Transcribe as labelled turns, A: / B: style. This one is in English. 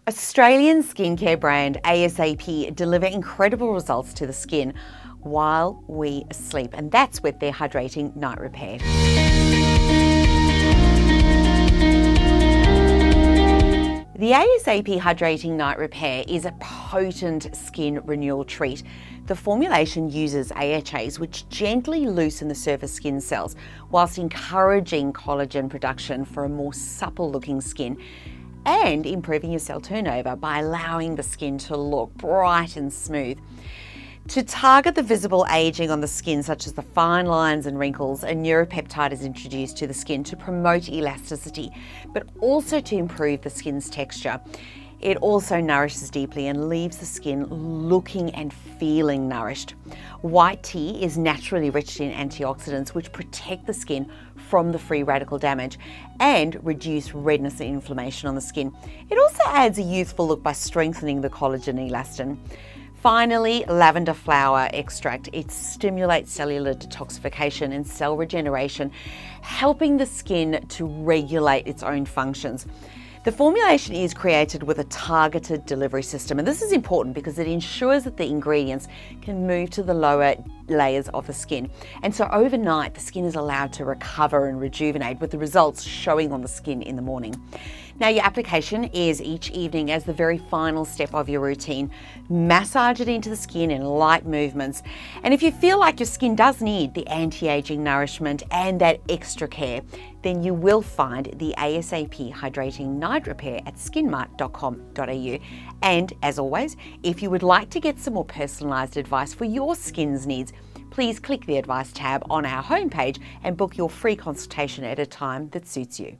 A: Australian skincare brand ASAP deliver incredible results to the skin while we sleep, and that's with their Hydrating Night Repair. The ASAP Hydrating Night Repair is a potent skin renewal treat. The formulation uses AHAs, which gently loosen the surface skin cells whilst encouraging collagen production for a more supple looking skin and improving your cell turnover by allowing the skin to look bright and smooth. To target the visible aging on the skin, such as the fine lines and wrinkles, a neuropeptide is introduced to the skin to promote elasticity, but also to improve the skin's texture. It also nourishes deeply and leaves the skin looking and feeling nourished. White tea is naturally rich in antioxidants which protect the skin from the free radical damage and reduce redness and inflammation on the skin. It also adds a youthful look by strengthening the collagen and elastin. Finally, lavender flower extract. It stimulates cellular detoxification and cell regeneration, helping the skin to regulate its own functions. The formulation is created with a targeted delivery system, and this is important because it ensures that the ingredients can move to the lower layers of the skin. And so overnight, the skin is allowed to recover and rejuvenate, with the results showing on the skin in the morning. Now, your application is each evening as the very final step of your routine. Massage it into the skin in light movements. And if you feel like your skin does need the anti-aging nourishment and that extra care, then you will find the ASAP Hydrating Night Repair at skinmart.com.au. And as always, if you would like to get some more personalised advice for your skin's needs, please click the Advice tab on our homepage and book your free consultation at a time that suits you.